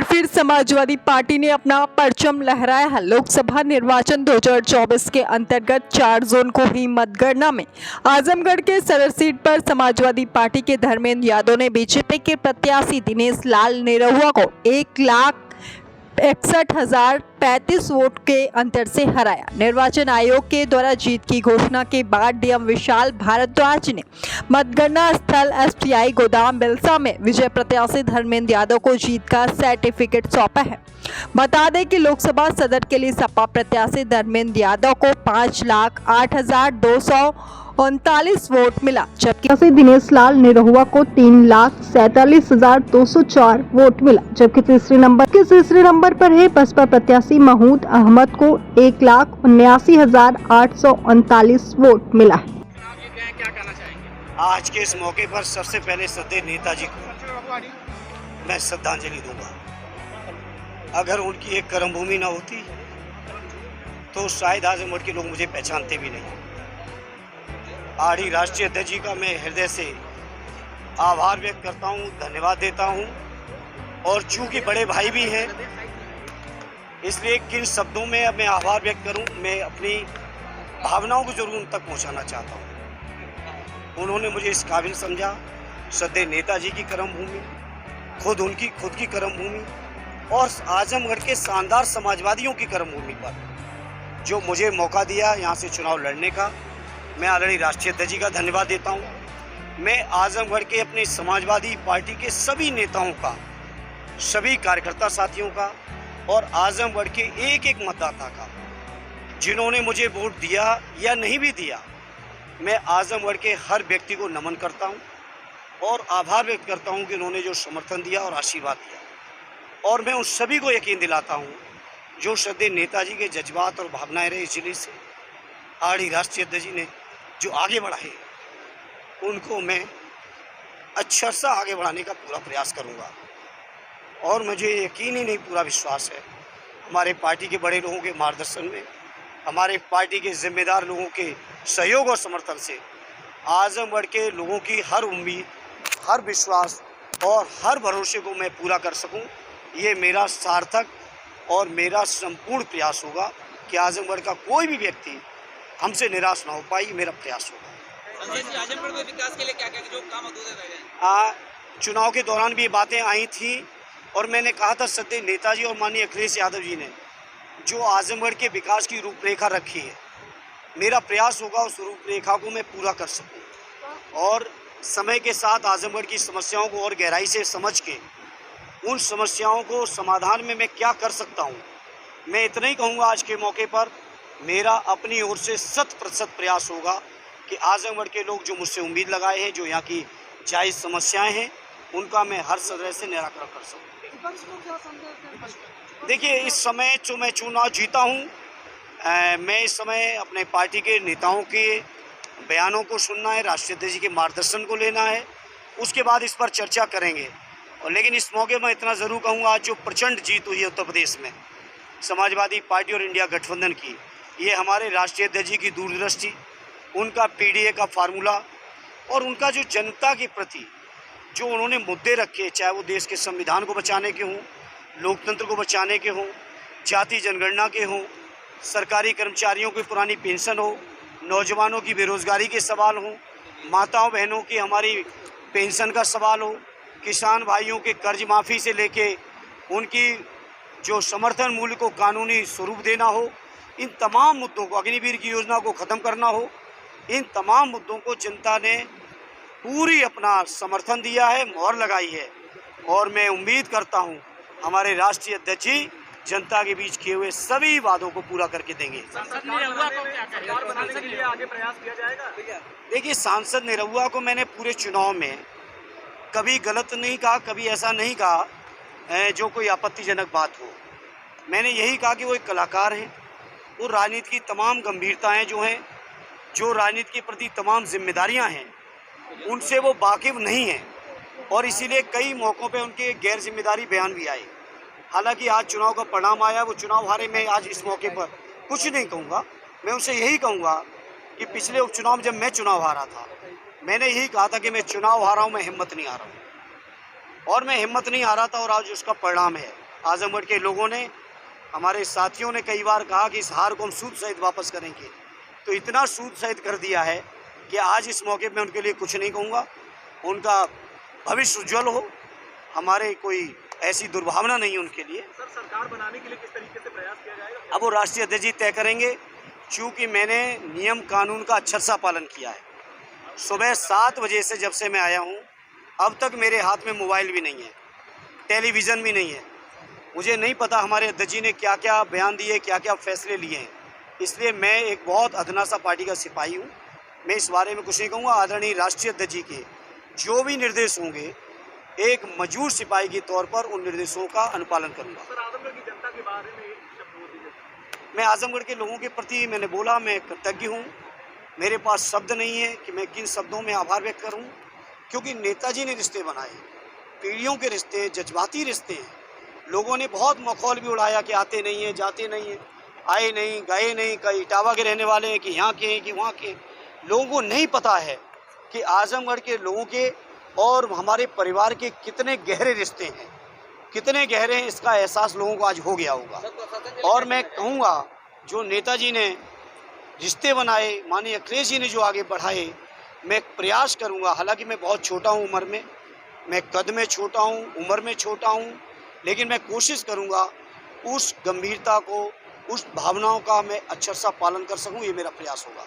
बार फिर समाजवादी पार्टी ने अपना परचम लहराया है। लोकसभा निर्वाचन 2024 के अंतर्गत 4 जून को हुई मतगणना में आजमगढ़ के सदर सीट पर समाजवादी पार्टी के धर्मेंद्र यादव ने बीजेपी के प्रत्याशी दिनेश लाल निरहुआ को 1,61,035 वोट के अंतर से हराया। निर्वाचन आयोग के द्वारा जीत की घोषणा के बाद डीएम विशाल भारद्वाज ने मतगणना स्थल एसटीआई गोदाम बिलसा में विजय प्रत्याशी धर्मेंद्र यादव को जीत का सर्टिफिकेट सौंपा है। बता दें कि लोकसभा सदर के लिए सपा प्रत्याशी धर्मेंद्र यादव को 5,08,239 वोट मिला, जबकि दिनेश लाल निरहुआ को 3,47,204 वोट मिला। जबकि तीसरे नंबर पर है बसपा प्रत्याशी महमूद अहमद को 1,79,839 वोट मिला है। आज के इस मौके पर सबसे पहले श्रद्धेय नेताजी को मैं श्रद्धांजलि दूंगा। अगर उनकी एक कर्मभूमि न होती तो शायद आजमगढ़ के लोग मुझे पहचानते भी नहीं। आरडी राष्ट्रीय अध्यक्ष जी का मैं हृदय से आभार व्यक्त करता हूँ, धन्यवाद देता हूँ। और चूंकि बड़े भाई भी हैं, इसलिए किन शब्दों में अब मैं आभार व्यक्त करूँ, मैं अपनी भावनाओं को जरूर उन तक पहुँचाना चाहता हूँ। उन्होंने मुझे इस काबिल समझा। श्रद्धेय नेताजी की कर्मभूमि, खुद की कर्मभूमि और आजमगढ़ के शानदार समाजवादियों की कर्मभूमि पर जो मुझे मौका दिया यहाँ से चुनाव लड़ने का, मैं आदरणीय राष्ट्रीय अध्यक्ष जी का धन्यवाद देता हूँ। मैं आजमगढ़ के अपने समाजवादी पार्टी के सभी नेताओं का, सभी कार्यकर्ता साथियों का और आजमगढ़ के एक एक मतदाता का, जिन्होंने मुझे वोट दिया या नहीं भी दिया, मैं आजमगढ़ के हर व्यक्ति को नमन करता हूं और आभार व्यक्त करता हूं कि उन्होंने जो समर्थन दिया और आशीर्वाद दिया। और मैं उन सभी को यकीन दिलाता हूं जो श्रद्धेय नेताजी के जज्बात और भावनाएं रहे इस जिले से आरडी राष्ट्रीय अध्यक्ष जी ने जो आगे बढ़ाए, उनको मैं अक्षरशः आगे बढ़ाने का पूरा प्रयास करूँगा। और मुझे यकीन ही नहीं, पूरा विश्वास है हमारे पार्टी के बड़े लोगों के मार्गदर्शन में, हमारे पार्टी के जिम्मेदार लोगों के सहयोग और समर्थन से आजमगढ़ के लोगों की हर उम्मीद, हर विश्वास और हर भरोसे को मैं पूरा कर सकूं। ये मेरा सार्थक और मेरा संपूर्ण प्रयास होगा कि आजमगढ़ का कोई भी व्यक्ति हमसे निराश ना हो पाए, मेरा प्रयास होगा। आजमगढ़ में विकास के लिए क्या-क्या जो काम अधूरे रह गए? चुनाव के दौरान भी ये बातें आई थी और मैंने कहा था श्रद्धेय नेताजी और माननीय अखिलेश यादव जी ने जो आजमगढ़ के विकास की रूपरेखा रखी है, मेरा प्रयास होगा उस रूपरेखा को मैं पूरा कर सकूं और समय के साथ आजमगढ़ की समस्याओं को और गहराई से समझ के उन समस्याओं को समाधान में मैं क्या कर सकता हूं, मैं इतना ही कहूंगा। आज के मौके पर मेरा अपनी ओर से 100% प्रयास होगा कि आजमगढ़ के लोग जो मुझसे उम्मीद लगाए हैं, जो यहाँ की जायज़ समस्याएँ हैं, उनका मैं हर तरह से निराकरण कर सकूँ। देखिए, इस समय जो मैं चुनाव जीता हूँ, मैं इस समय अपने पार्टी के नेताओं के बयानों को सुनना है, राष्ट्रीय अध्यक्ष जी के मार्गदर्शन को लेना है, उसके बाद इस पर चर्चा करेंगे। और लेकिन इस मौके में इतना ज़रूर कहूँगा, आज जो प्रचंड जीत हुई है उत्तर प्रदेश में समाजवादी पार्टी और इंडिया गठबंधन की, ये हमारे राष्ट्रीय अध्यक्ष जी की दूरदृष्टि, उनका पीडीए का फार्मूला और उनका जो जनता के प्रति जो उन्होंने मुद्दे रखे, चाहे वो देश के संविधान को बचाने के हों, लोकतंत्र को बचाने के हों, जाति जनगणना के हों, सरकारी कर्मचारियों की पुरानी पेंशन हो, नौजवानों की बेरोजगारी के सवाल हों, माताओं बहनों की हमारी पेंशन का सवाल हो, किसान भाइयों के कर्ज माफ़ी से लेके उनकी जो समर्थन मूल्य को कानूनी स्वरूप देना हो, इन तमाम मुद्दों को, अग्निवीर की योजना को ख़त्म करना हो, इन तमाम मुद्दों को जनता ने पूरी अपना समर्थन दिया है, मोहर लगाई है। और मैं उम्मीद करता हूं हमारे राष्ट्रीय अध्यक्ष जी जनता के बीच किए हुए सभी वादों को पूरा करके देंगे। देखिए, सांसद निरहुआ को मैंने पूरे चुनाव में कभी गलत नहीं कहा, कभी ऐसा नहीं कहा जो कोई आपत्तिजनक बात हो। मैंने यही कहा कि वो एक कलाकार हैं, वो राजनीति की तमाम गंभीरताएं जो हैं, जो राजनीति के प्रति तमाम जिम्मेदारियां हैं, उनसे वो वाकिफ नहीं हैं और इसीलिए कई मौक़ों पे उनके गैर जिम्मेदारी बयान भी आए। हालांकि आज चुनाव का परिणाम आया, वो चुनाव हारे। मैं आज इस मौके पर कुछ नहीं कहूँगा, मैं उनसे यही कहूँगा कि पिछले उपचुनाव में जब मैं चुनाव हारा था, मैंने यही कहा था कि मैं चुनाव हारा हूँ, मैं हिम्मत नहीं हारा हूँ। और मैं हिम्मत नहीं हारा था और आज उसका परिणाम है आजमगढ़ के लोगों ने, हमारे साथियों ने कई बार कहा कि इस हार को हम सूद सहित वापस करेंगे, तो इतना सूद सहित कर दिया है कि आज इस मौके पे उनके लिए कुछ नहीं कहूँगा। उनका भविष्य उज्जवल हो, हमारे कोई ऐसी दुर्भावना नहीं है उनके लिए। सर, सरकार बनाने के लिए किस तरीके से प्रयास किया जाएगा? अब वो राष्ट्रीय अध्यक्ष जी तय करेंगे, चूँकि मैंने नियम कानून का अक्षरशः पालन किया है। सुबह 7 बजे से जब से मैं आया हूँ अब तक मेरे हाथ में मोबाइल भी नहीं है, टेलीविज़न भी नहीं है। मुझे नहीं पता हमारे अध्यक्ष जी ने क्या क्या बयान दिए, क्या क्या फैसले लिए हैं, इसलिए मैं एक बहुत अधना सा पार्टी का सिपाही हूँ। मैं इस बारे में कुछ नहीं कहूँगा। आदरणीय राष्ट्रीय अध्यक्ष जी के जो भी निर्देश होंगे, एक मजबूर सिपाही के तौर पर उन निर्देशों का अनुपालन करूँगा। सर, आजमगढ़ की जनता के बारे में एक शब्द बोल दीजिए। मैं आजमगढ़ के लोगों के प्रति मैंने बोला, मैं कृतज्ञ हूँ। मेरे पास शब्द नहीं है कि मैं किन शब्दों में आभार व्यक्त करूँ, क्योंकि नेताजी ने रिश्ते बनाए, पीढ़ियों के रिश्ते, जज्बाती रिश्ते हैं। लोगों ने बहुत मखौल भी उड़ाया कि आते नहीं हैं, जाते नहीं हैं, आए नहीं, गए नहीं, कई इटावा के रहने वाले हैं कि यहाँ के हैं कि वहाँ के। लोगों को नहीं पता है कि आजमगढ़ के लोगों के और हमारे परिवार के कितने गहरे रिश्ते हैं, कितने गहरे हैं, इसका एहसास लोगों को आज हो गया होगा। और मैं कहूँगा, जो नेताजी ने रिश्ते बनाए, माननीय अखिलेश जी ने जो आगे बढ़ाए, मैं प्रयास करूँगा। हालांकि मैं बहुत छोटा हूँ उम्र में, मैं कद में छोटा हूँ, उम्र में छोटा हूँ, लेकिन मैं कोशिश करूँगा उस गंभीरता को, उस भावनाओं का मैं अक्षरशः पालन कर सकूँ। ये मेरा प्रयास होगा।